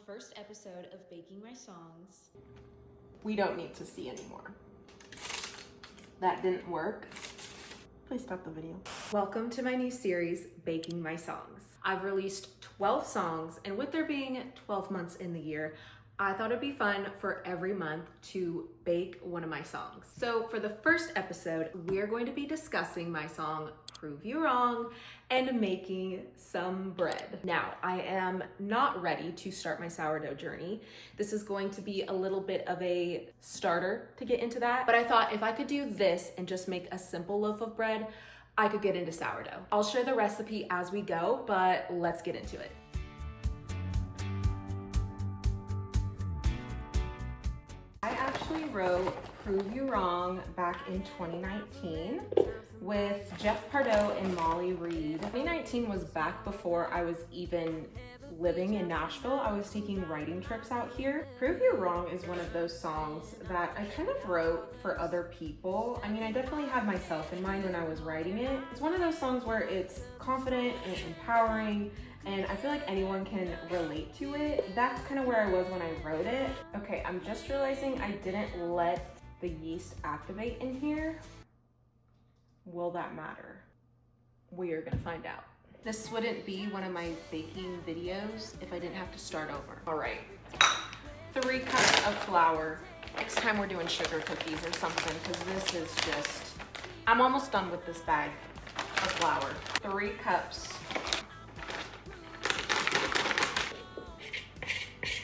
first episode of Baking My Songs. We don't need to see anymore. That didn't work. Please stop the video. Welcome to my new series, Baking My Songs. I've released 12 songs, and with there being 12 months in the year, I thought it'd be fun for every month to bake one of my songs. So for the first episode, we're going to be discussing my song, Prove You Wrong, and making some bread. Now, I am not ready to start my sourdough journey. This is going to be a little bit of a starter to get into that, but I thought if I could do this and just make a simple loaf of bread, I could get into sourdough. I'll share the recipe as we go, but let's get into it. I actually wrote Prove You Wrong back in 2019 with Jeff Pardo and Molly Reed. 2019 was back before I was even living in Nashville. I was taking writing trips out here. Prove You Wrong is one of those songs that I kind of wrote for other people. I mean, I definitely had myself in mind when I was writing it. It's one of those songs where it's confident and empowering, and I feel like anyone can relate to it. That's kind of where I was when I wrote it. Okay, I'm just realizing I didn't let the yeast activate in here. Will that matter? We are gonna find out. This wouldn't be one of my baking videos if I didn't have to start over. All right, 3 cups of flour. Next time we're doing sugar cookies or something, because this is just, I'm almost done with this bag of flour. 3 cups.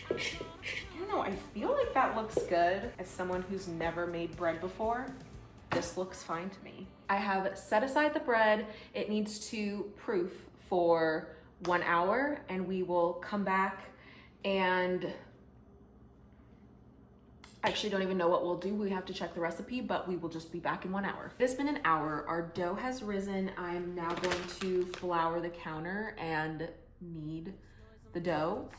I don't know, I feel like that looks good. As someone who's never made bread before, this looks fine to me. I have set aside the bread. It needs to proof for 1 hour, and we will come back and I actually don't even know what we'll do. We have to check the recipe, but we will just be back in 1 hour. It's been an hour. Our dough has risen. I'm now going to flour the counter and knead the dough.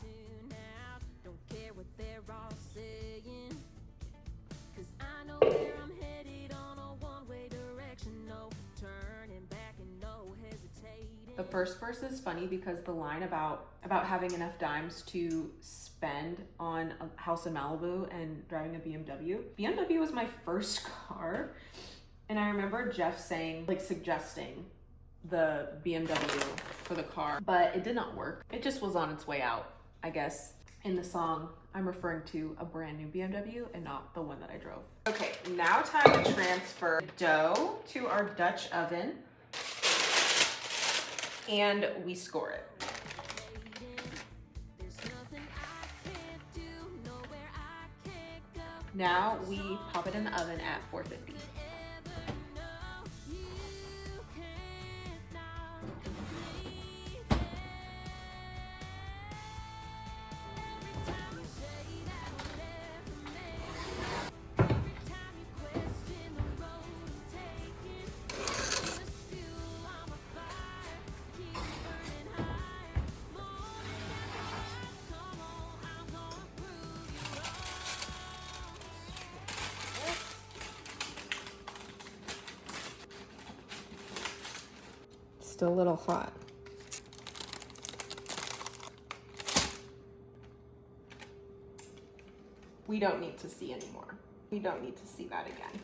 The first verse is funny because the line about having enough dimes to spend on a house in Malibu and driving a BMW. BMW was my first car, and I remember Jeff saying, like, suggesting the BMW for the car, but it did not work. It just was on its way out, I guess. In the song, I'm referring to a brand new BMW and not the one that I drove. Okay, now time to transfer dough to our Dutch oven. And we score it. Now we pop it in the oven at 450. Still a little hot. We don't need to see anymore. We don't need to see that again.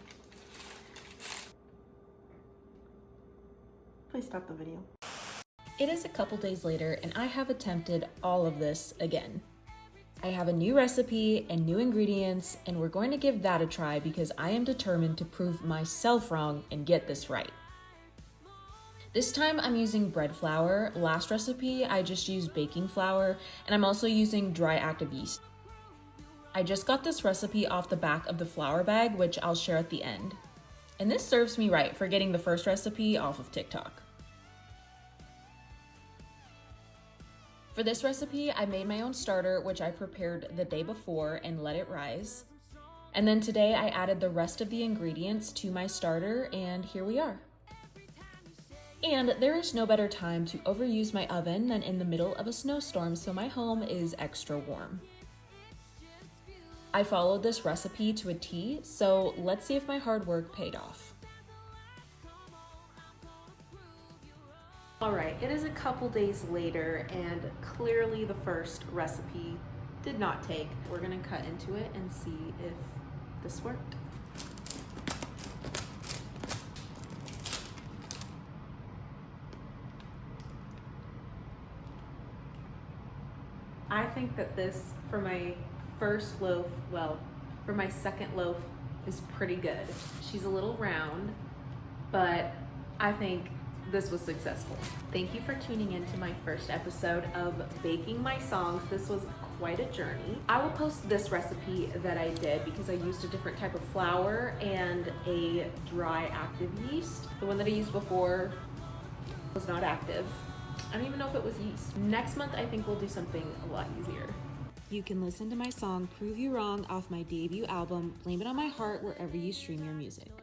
Please stop the video. It is a couple days later, and I have attempted all of this again. I have a new recipe and new ingredients, and we're going to give that a try because I am determined to prove myself wrong and get this right. This time I'm using bread flour. Last recipe, I just used baking flour, and I'm also using dry active yeast. I just got this recipe off the back of the flour bag, which I'll share at the end. And this serves me right for getting the first recipe off of TikTok. For this recipe, I made my own starter, which I prepared the day before and let it rise. And then today I added the rest of the ingredients to my starter, and here we are. And there is no better time to overuse my oven than in the middle of a snowstorm, so my home is extra warm. I followed this recipe to a T, so let's see if my hard work paid off. All right, it is a couple days later, and clearly the first recipe did not take. We're gonna cut into it and see if this worked. I think that this, for my first loaf, well, for my second loaf, is pretty good. She's a little round, but I think this was successful. Thank you for tuning in to my first episode of Baking My Songs. This was quite a journey. I will post this recipe that I did because I used a different type of flour and a dry active yeast. The one that I used before was not active. I don't even know if it was yeast. Next month, I think we'll do something a lot easier. You can listen to my song Prove You Wrong off my debut album, Blame It On My Heart, wherever you stream your music.